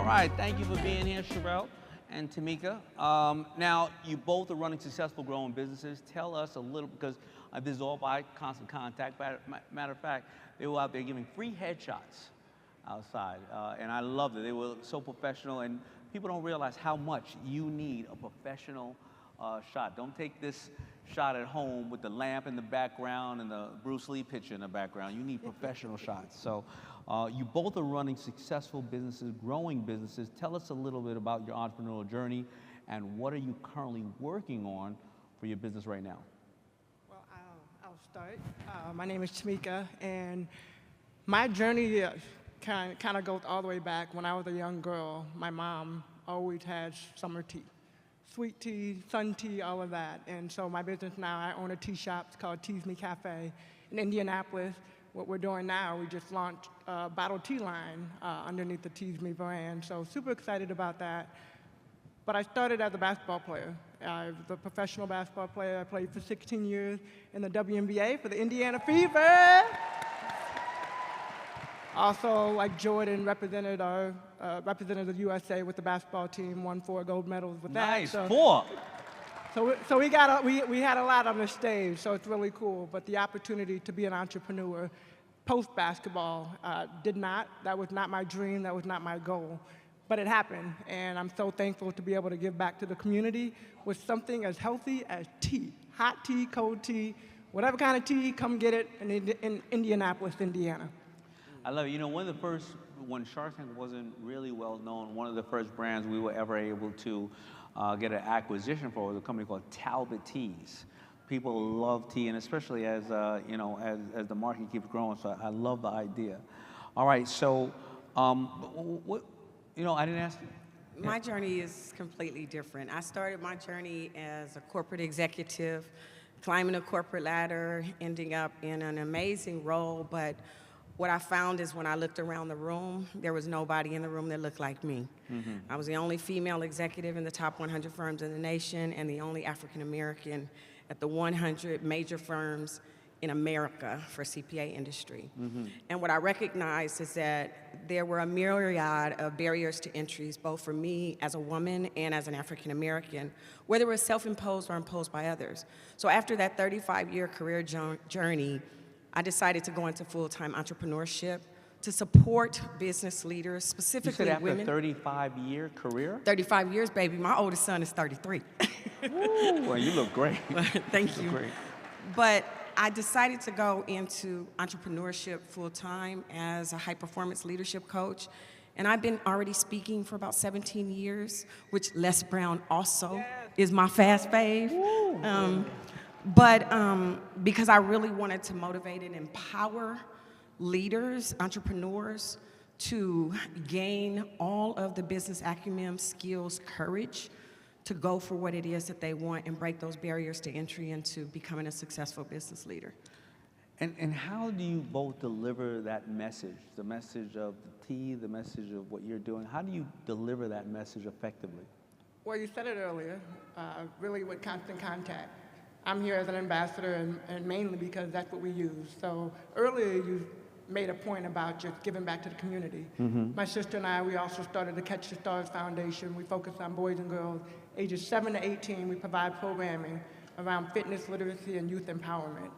All right, thank you for being here, Scharrell and Tamika. Now, you both are running successful growing businesses. Tell us a little, because this is all by constant contact. Matter of fact, they were out there giving free headshots outside, and I loved it. They were so professional, and people don't realize how much you need a professional shot. Don't take this shot at home with the lamp in the background and the Bruce Lee picture in the background. You need professional shots. So you both are running successful businesses, growing businesses. Tell us a little bit about your entrepreneurial journey and what are you currently working on for your business right now? Well, I'll start. My name is Tamika, and my journey kind of goes all the way back. When I was a young girl, my mom always had summer tea. Sweet tea, sun tea, all of that. And so my business now, I own a tea shop. It's called Tease Me Cafe in Indianapolis. What we're doing now, we just launched a bottled tea line underneath the Tease Me brand. So super excited about that. But I started as a basketball player. I was a professional basketball player. I played for 16 years in the WNBA for the Indiana Fever. Also, like Jordan, represented the USA with the basketball team, won 4 gold medals with that. Nice, 4. So we had a lot on the stage, so it's really cool. But the opportunity to be an entrepreneur post-basketball that was not my dream, that was not my goal. But it happened, and I'm so thankful to be able to give back to the community with something as healthy as tea. Hot tea, cold tea, whatever kind of tea, come get it in Indianapolis, Indiana. I love it. You know, one of the first, when Shark Tank wasn't really well known, one of the first brands we were ever able to get an acquisition for was a company called Talbot Teas. People love tea, and especially as as the market keeps growing. So I love the idea. All right, so I didn't ask you. My journey is completely different. I started my journey as a corporate executive, climbing a corporate ladder, ending up in an amazing role, but what I found is when I looked around the room, there was nobody in the room that looked like me. Mm-hmm. I was the only female executive in the top 100 firms in the nation and the only African American at the 100 major firms in America for CPA industry. Mm-hmm. And what I recognized is that there were a myriad of barriers to entries, both for me as a woman and as an African American, whether it was self-imposed or imposed by others. So after that 35-year career journey, I decided to go into full-time entrepreneurship to support business leaders, specifically women. You said after a 35-year career? 35 years, baby. My oldest son is 33. Ooh, well, you look great. Thank you. Look great. But I decided to go into entrepreneurship full-time as a high-performance leadership coach. And I've been already speaking for about 17 years, which Les Brown also is my fast fave. But because I really wanted to motivate and empower leaders, entrepreneurs, to gain all of the business acumen, skills, courage, to go for what it is that they want and break those barriers to entry into becoming a successful business leader. And how do you both deliver that message, the message of the tea, the message of what you're doing? How do you deliver that message effectively? Well, you said it earlier, really with constant contact. I'm here as an ambassador and mainly because that's what we use. So earlier you made a point about just giving back to the community. Mm-hmm. My sister and I, we also started the Catch the Stars Foundation. We focus on boys and girls ages 7 to 18. We provide programming around fitness, literacy, and youth empowerment.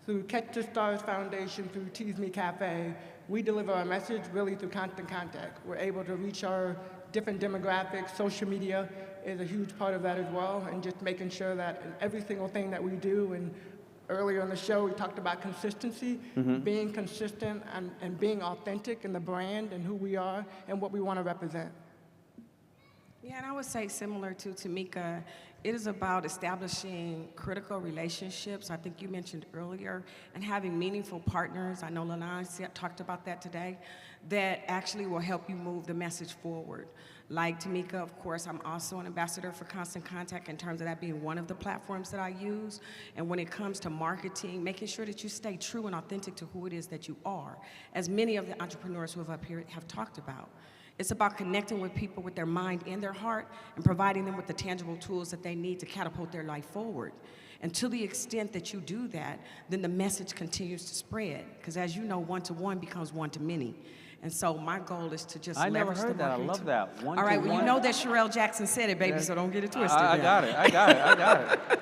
Through Catch the Stars Foundation, through Tease Me Cafe, we deliver our message really through constant contact. We're able to reach our different demographics. Social media is a huge part of that as well, and just making sure that in every single thing that we do, and earlier in the show we talked about consistency, being consistent and being authentic in the brand and who we are and what we want to represent. Yeah, and I would say similar to Tamika, it is about establishing critical relationships, I think you mentioned earlier, and having meaningful partners. I know Lalonde talked about that today, that actually will help you move the message forward. Like Tamika, of course, I'm also an ambassador for Constant Contact in terms of that being one of the platforms that I use. And when it comes to marketing, making sure that you stay true and authentic to who it is that you are, as many of the entrepreneurs who have up here have talked about. It's about connecting with people with their mind and their heart and providing them with the tangible tools that they need to catapult their life forward. And to the extent that you do that, then the message continues to spread. Because as you know, one-to-one becomes one-to-many. And so my goal is to just I never leverage the heard that. I marketing love tool. that. One All to right, well, you one. know that Scharrell Jackson said it, baby, so don't get it twisted. I now. got it. I got it. I got it.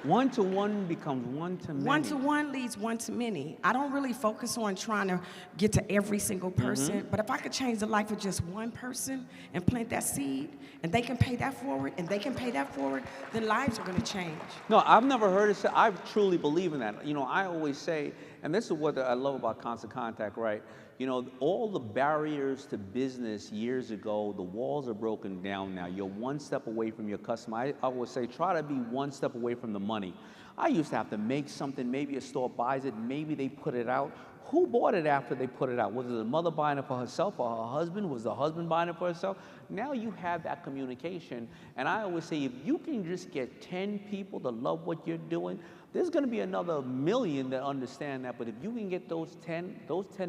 One to one becomes one to many. One to one leads one to many. I don't really focus on trying to get to every single person, but if I could change the life of just one person and plant that seed, and they can pay that forward, and they can pay that forward, then lives are going to change. No, I've never heard it said. I truly believe in that. You know, I always say, and this is what I love about Constant Contact, right? You know, all the barriers to business years ago, the walls are broken down now. You're one step away from your customer. I always say, try to be one step away from the money. I used to have to make something, maybe a store buys it, maybe they put it out. Who bought it after they put it out? Was it the mother buying it for herself or her husband? Was the husband buying it for herself? Now you have that communication. And I always say, if you can just get 10 people to love what you're doing, there's going to be another million that understand that. But if you can get those 10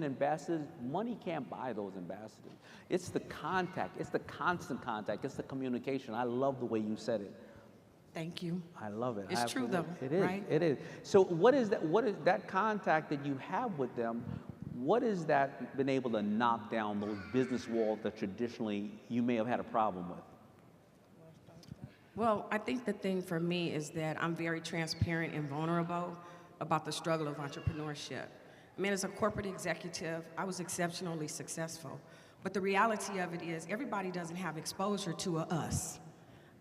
ambassadors, money can't buy those ambassadors. It's the contact. It's the constant contact. It's the communication. I love the way you said it. Thank you. I love it. It's true, though, It is. right? It is. So what is that contact that you have with them? What has that been able to knock down those business walls that traditionally you may have had a problem with? Well, I think the thing for me is that I'm very transparent and vulnerable about the struggle of entrepreneurship. I mean, as a corporate executive, I was exceptionally successful. But the reality of it is everybody doesn't have exposure to us.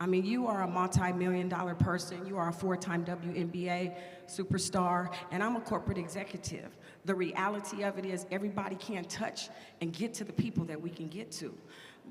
I mean, you are a multi-million-dollar person, you are a 4-time WNBA superstar, and I'm a corporate executive. The reality of it is everybody can't touch and get to the people that we can get to.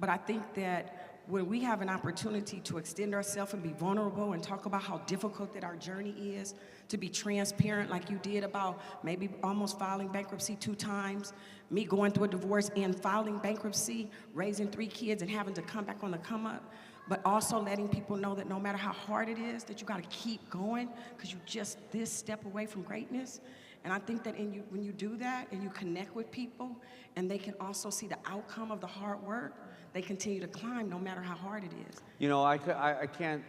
But I think that when we have an opportunity to extend ourselves and be vulnerable and talk about how difficult that our journey is, to be transparent like you did about maybe almost filing bankruptcy 2 times, me going through a divorce and filing bankruptcy, raising 3 kids and having to come back on the come up, but also letting people know that no matter how hard it is, that you gotta keep going because you're just this step away from greatness. And I think that when you do that and you connect with people and they can also see the outcome of the hard work, they continue to climb no matter how hard it is. You know, I can't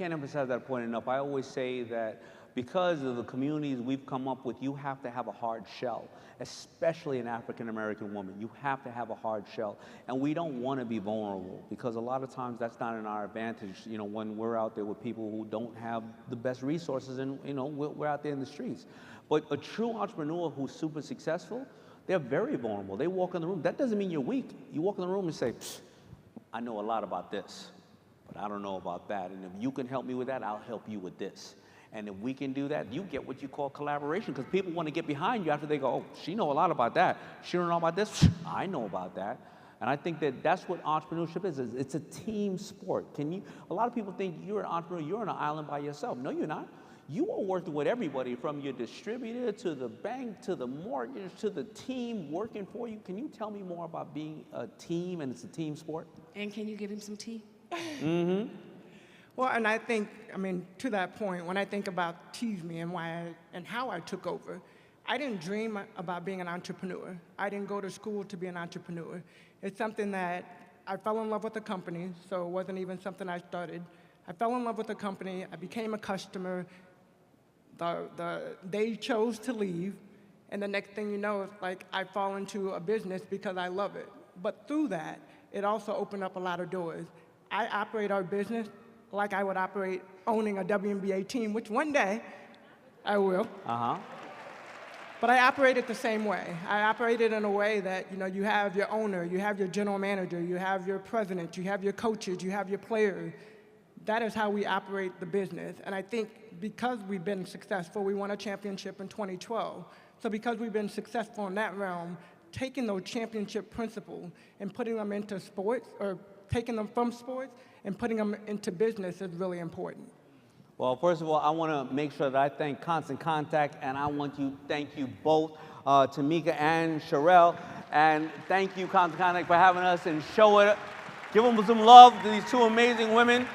emphasize that point enough. I always say that because of the communities we've come up with, you have to have a hard shell, especially an African-American woman. You have to have a hard shell. And we don't want to be vulnerable because a lot of times that's not in our advantage, you know, when we're out there with people who don't have the best resources and, you know, we're out there in the streets. But a true entrepreneur who's super successful, they're very vulnerable. They walk in the room. That doesn't mean you're weak. You walk in the room and say, I know a lot about this, but I don't know about that. And if you can help me with that, I'll help you with this. And if we can do that, you get what you call collaboration because people want to get behind you after they go, oh, she know a lot about that. She don't know about this. I know about that. And I think that that's what entrepreneurship is. It's a team sport. A lot of people think you're an entrepreneur, you're on an island by yourself. No, you're not. You are working with everybody from your distributor to the bank to the mortgage to the team working for you. Can you tell me more about being a team and it's a team sport? And can you give him some tea? Mm-hmm. Well, and I think, I mean, to that point, when I think about Tease Me and how I took over, I didn't dream about being an entrepreneur. I didn't go to school to be an entrepreneur. It's something that I fell in love with the company, so it wasn't even something I started. I fell in love with the company. I became a customer. They chose to leave, and the next thing you know, it's like I fall into a business because I love it. But through that, it also opened up a lot of doors. I operate our business like I would operate owning a WNBA team, which one day I will. Uh-huh. But I operate it the same way. I operate it in a way that, you know, you have your owner, you have your general manager, you have your president, you have your coaches, you have your players. That is how we operate the business. And I think because we've been successful, we won a championship in 2012. So because we've been successful in that realm, taking those championship principles and putting them into sports, or taking them from sports and putting them into business is really important. Well, first of all, I want to make sure that I thank Constant Contact, and I want to thank you both, Tamika and Scharrell. And thank you, Constant Contact, for having us and give them some love to these 2 amazing women.